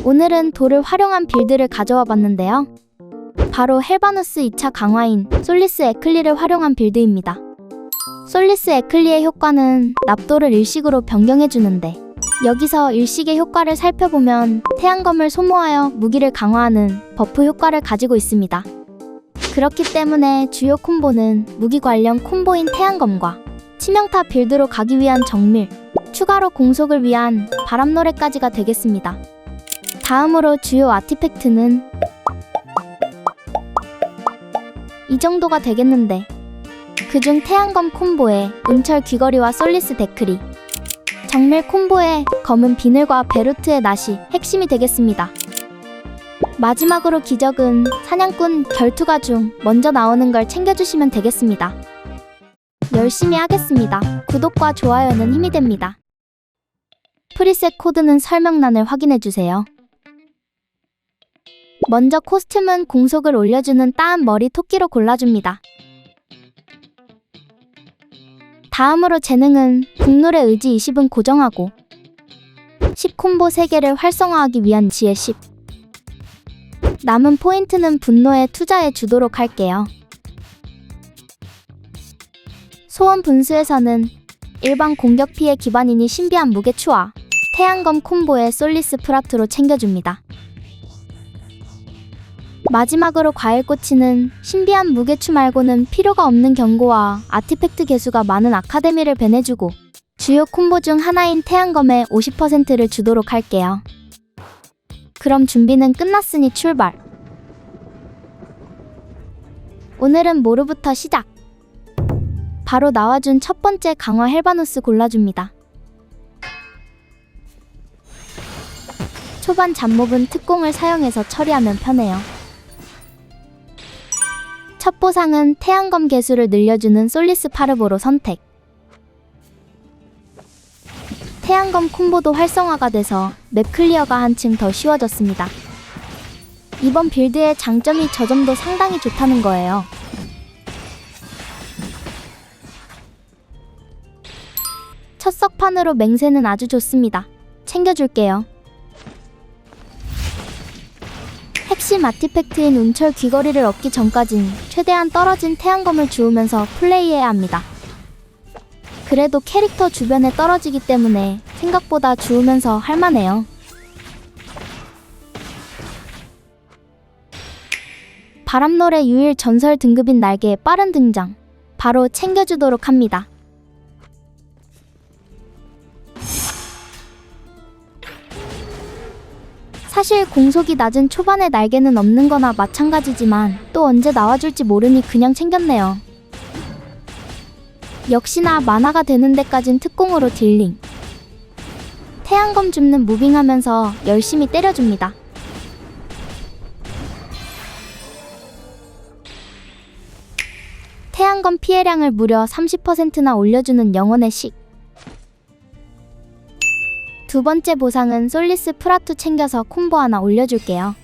오늘은 돌을 활용한 빌드를 가져와 봤는데요. 바로 헬바누스 2차 강화인 솔리스 에클리를 활용한 빌드입니다. 솔리스 에클리의 효과는 납도를 일식으로 변경해주는데, 여기서 일식의 효과를 살펴보면 태양검을 소모하여 무기를 강화하는 버프 효과를 가지고 있습니다. 그렇기 때문에 주요 콤보는 무기 관련 콤보인 태양검과 치명타 빌드로 가기 위한 정밀, 추가로 공속을 위한 바람노래까지가 되겠습니다. 다음으로 주요 아티팩트는 이 정도가 되겠는데, 그중 태양검 콤보에 운철 귀걸이와 솔리스 데크리, 정밀 콤보에 검은 비늘과 베루트의 낫이 핵심이 되겠습니다. 마지막으로 기적은 사냥꾼 결투가 중 먼저 나오는 걸 챙겨주시면 되겠습니다. 열심히 하겠습니다. 구독과 좋아요는 힘이 됩니다. 프리셋 코드는 설명란을 확인해주세요. 먼저 코스튬은 공속을 올려주는 따은 머리 토끼로 골라줍니다. 다음으로 재능은 국룰의 의지 20은 고정하고 10콤보 3개를 활성화하기 위한 지혜 10. 남은 포인트는 분노에 투자해 주도록 할게요. 소원 분수에서는 일반 공격 피해 기반이니 신비한 무게추와 태양검 콤보에 솔리스 프라트로 챙겨줍니다. 마지막으로 과일꼬치는 신비한 무게추 말고는 필요가 없는 경고와 아티팩트 개수가 많은 아카데미를 배내주고 주요 콤보 중 하나인 태양검에 50%를 주도록 할게요. 그럼 준비는 끝났으니 출발! 오늘은 모르부터 시작! 바로 나와준 첫 번째 강화 헬바누스 골라줍니다. 초반 잡몹은 특공을 사용해서 처리하면 편해요. 첫 보상은 태양검 개수를 늘려주는 솔리스 파르보로 선택. 태양검 콤보도 활성화가 돼서 맵 클리어가 한층 더 쉬워졌습니다. 이번 빌드의 장점이 저 점도 상당히 좋다는 거예요. 첫 석판으로 맹세는 아주 좋습니다. 챙겨줄게요. 핵심 아티팩트인 운철 귀걸이를 얻기 전까진 최대한 떨어진 태양검을 주우면서 플레이해야 합니다. 그래도 캐릭터 주변에 떨어지기 때문에 생각보다 주우면서 할만해요. 바람노래 유일 전설 등급인 날개의 빠른 등장, 바로 챙겨주도록 합니다. 사실 공속이 낮은 초반에 날개는 없는 거나 마찬가지지만 또 언제 나와줄지 모르니 그냥 챙겼네요. 역시나 만화가 되는 데까진 특공으로 딜링. 태양검 줍는 무빙하면서 열심히 때려줍니다. 태양검 피해량을 무려 30%나 올려주는 영혼의 식. 두 번째 보상은 솔리스 프라투 챙겨서 콤보 하나 올려줄게요.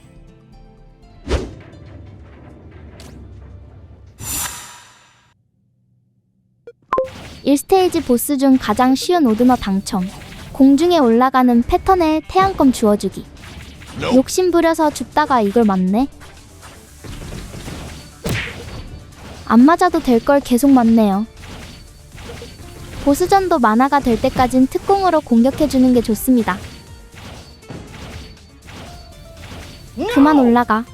(1스테이지) 보스 중 가장 쉬운 오드너 당첨. 공중에 올라가는 패턴에 태양검 주워주기. 욕심부려서 줍다가 이걸 맞네? 안 맞아도 될 걸 계속 맞네요. 보스전도 만화가 될 때까진 특공으로 공격해주는 게 좋습니다. 그만 올라가.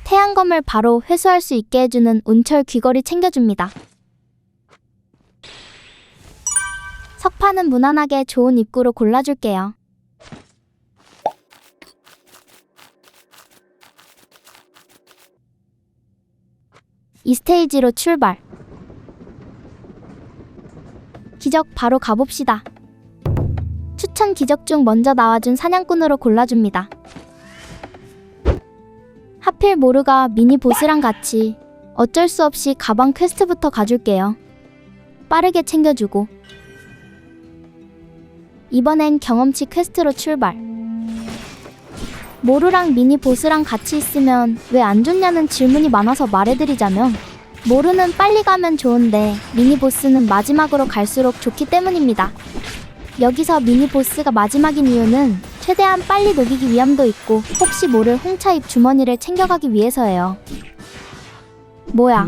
태양검을 바로 회수할 수 있게 해주는 운철 귀걸이 챙겨줍니다. 석판은 무난하게 좋은 입구로 골라줄게요. 이 스테이지로 출발. 기적 바로 가봅시다. 추천 기적 중 먼저 나와준 사냥꾼으로 골라줍니다. 하필 모르가 미니 보스랑 같이 어쩔 수 없이 가방 퀘스트부터 가줄게요. 빠르게 챙겨주고. 이번엔 경험치 퀘스트로 출발. 모루랑 미니 보스랑 같이 있으면 왜 안 좋냐는 질문이 많아서 말해드리자면, 모루는 빨리 가면 좋은데 미니 보스는 마지막으로 갈수록 좋기 때문입니다. 여기서 미니 보스가 마지막인 이유는 최대한 빨리 녹이기 위함도 있고 혹시 모를 홍차잎 주머니를 챙겨가기 위해서예요. 뭐야?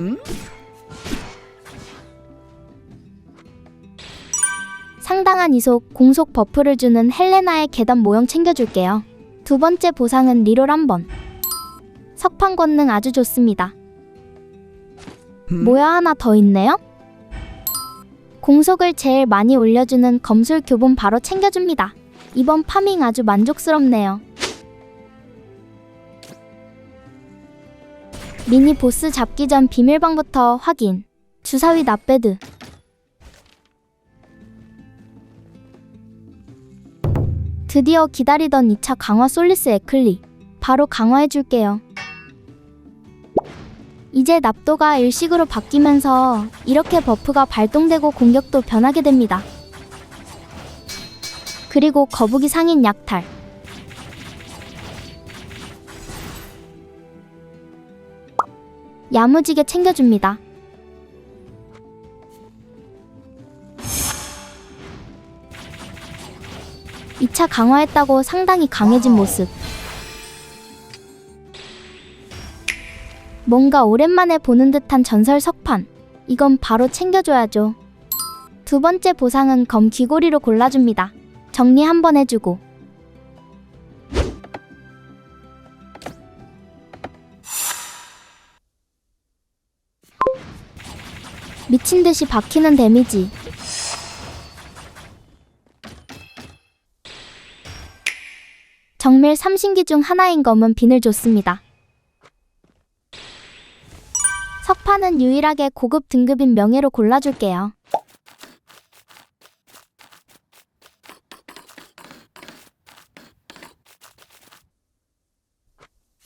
상당한 이속, 공속 버프를 주는 헬레나의 계단 모형 챙겨줄게요. 두 번째 보상은 리롤 1번. 석판 권능 아주 좋습니다. 뭐야, 하나 더 있네요? 공속을 제일 많이 올려주는 검술 교본 바로 챙겨줍니다. 이번 파밍 아주 만족스럽네요. 미니 보스 잡기 전 비밀방부터 확인. 주사위 납배드. 드디어 기다리던 2차 강화 솔리스 에클리. 바로 강화해줄게요. 이제 납도가 일식으로 바뀌면서 이렇게 버프가 발동되고 공격도 변하게 됩니다. 그리고 거북이 상인 약탈. 야무지게 챙겨줍니다. 이 차 강화했다고 상당히 강해진 모습. 뭔가 오랜만에 보는 듯한 전설 석판. 이건 바로 챙겨줘야죠. 두 번째 보상은 검 귀고리로 골라줍니다. 정리 한번 해주고. 미친듯이 박히는 데미지. 정밀 3신기 중 하나인 검은 빈을 줬습니다. 석판은 유일하게 고급 등급인 명예로 골라줄게요.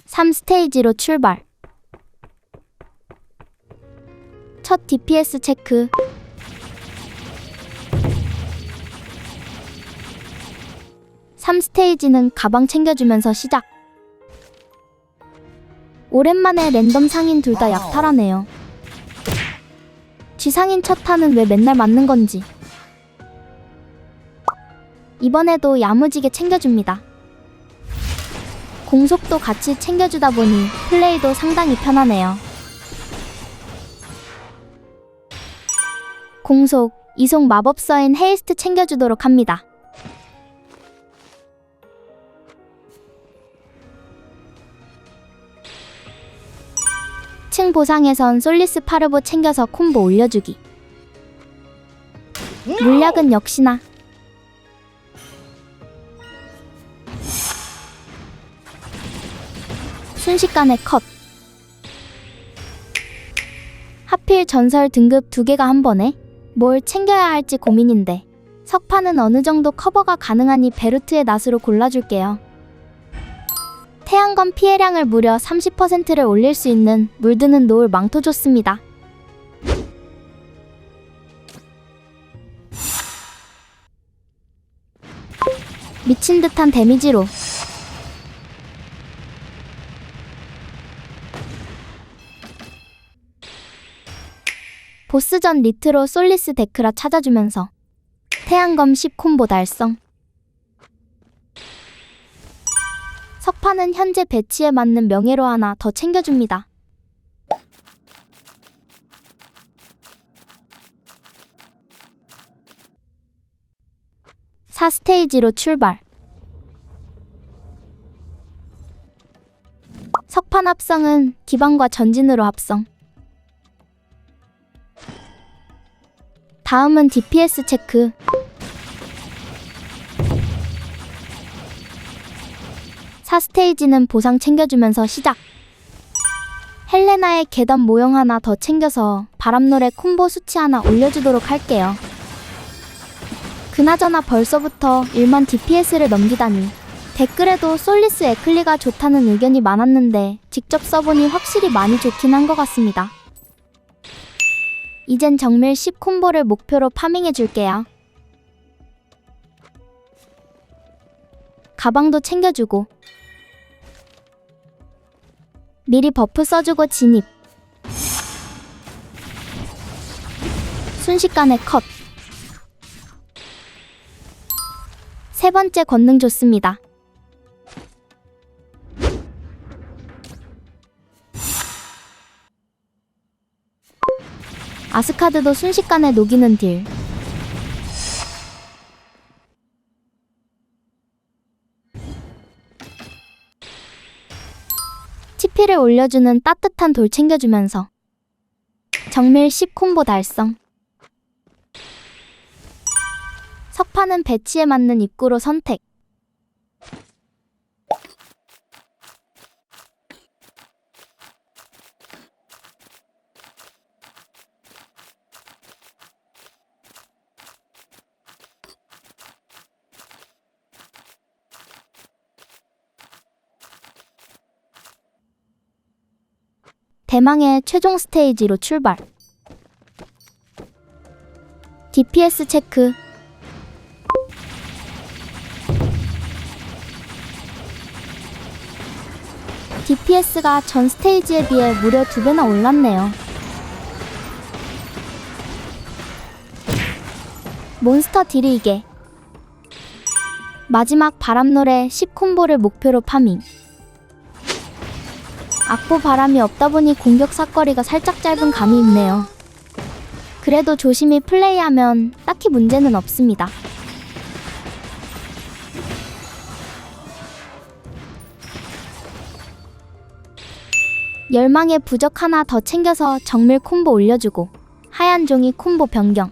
(3스테이지로) 출발. 첫 DPS 체크. (3스테이지는) 가방 챙겨주면서 시작. 오랜만에 랜덤 상인 둘 다 약탈하네요. 쥐상인 첫 탄은 왜 맨날 맞는 건지. 이번에도 야무지게 챙겨줍니다. 공속도 같이 챙겨주다 보니 플레이도 상당히 편하네요. 공속, 이속 마법서인 헤이스트 챙겨주도록 합니다. 층 보상에선 솔리스 파르보 챙겨서 콤보 올려주기. 물약은 역시나. 순식간에 컷. 하필 전설 등급 2개가 한 번에? 뭘 챙겨야 할지 고민인데. 석판은 어느 정도 커버가 가능하니 베루트의 낫으로 골라줄게요. 태양검 피해량을 무려 30%를 올릴 수 있는 물드는 노을 망토 좋습니다. 미친듯한 데미지로. 보스전 리트로 솔리스 데크라 찾아주면서 태양검 10콤보 달성. 석판은 현재 배치에 맞는 명예로 하나 더 챙겨줍니다. (4스테이지로) 출발. 석판 합성은 기방과 전진으로 합성. 다음은 DPS 체크. (4스테이지는) 보상 챙겨주면서 시작. 헬레나의 계단 모형 하나 더 챙겨서 바람노래 콤보 수치 하나 올려주도록 할게요. 그나저나 벌써부터 1만 DPS를 넘기다니. 댓글에도 솔리스 에클리가 좋다는 의견이 많았는데 직접 써보니 확실히 많이 좋긴 한 것 같습니다. 이젠 정밀 10콤보를 목표로 파밍해줄게요. 가방도 챙겨주고. 미리 버프 써주고 진입. 순식간에 컷. 세 번째 권능 좋습니다. 아스카드도 순식간에 녹이는 딜. TP를 올려주는 따뜻한 돌 챙겨주면서 정밀 10 콤보 달성. 석판은 배치에 맞는 입구로 선택. 대망의 최종 스테이지로 출발. DPS 체크. DPS가 전 스테이지에 비해 무려 2배나 올랐네요. 몬스터 딜이 이게. 마지막 바람노래 10 콤보를 목표로 파밍. 악보 바람이 없다 보니 공격 사거리가 살짝 짧은 감이 있네요. 그래도 조심히 플레이하면 딱히 문제는 없습니다. 열망의 부적 하나 더 챙겨서 정밀 콤보 올려주고 하얀 종이 콤보 변경.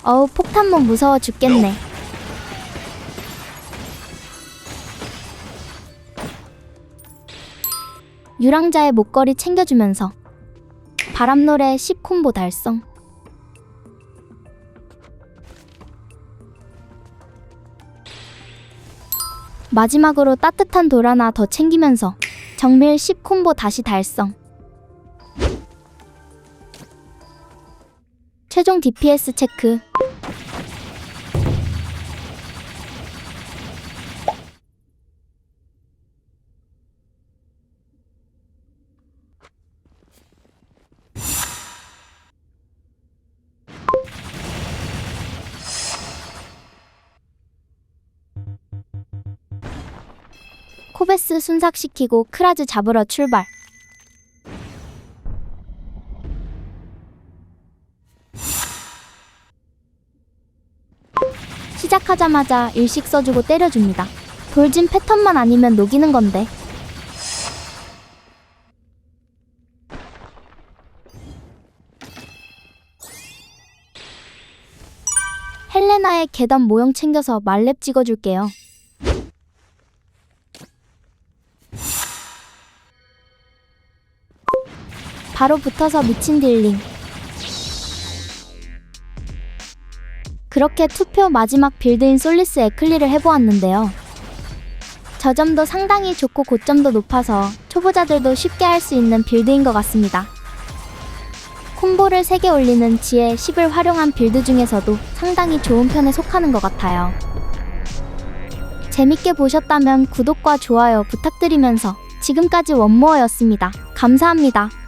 어우, 폭탄몬 무서워 죽겠네. 유랑자의 목걸이 챙겨주면서 바람노래 10 콤보 달성. 마지막으로 따뜻한 돌 하나 더 챙기면서 정밀 10 콤보 다시 달성. 최종 DPS 체크. 코베스 순삭시키고 크라즈 잡으러 출발. 시작하자마자 일식 써주고 때려줍니다. 돌진 패턴만 아니면 녹이는 건데. 헬레나의 계단 모형 챙겨서 말렙 찍어줄게요. 바로 붙어서 미친 딜링. 그렇게 투표 마지막 빌드인 솔리스 에클리를 해보았는데요. 저점도 상당히 좋고 고점도 높아서 초보자들도 쉽게 할 수 있는 빌드인 것 같습니다. 콤보를 3개 올리는 지혜 10을 활용한 빌드 중에서도 상당히 좋은 편에 속하는 것 같아요. 재밌게 보셨다면 구독과 좋아요 부탁드리면서 지금까지 원모어였습니다. 감사합니다.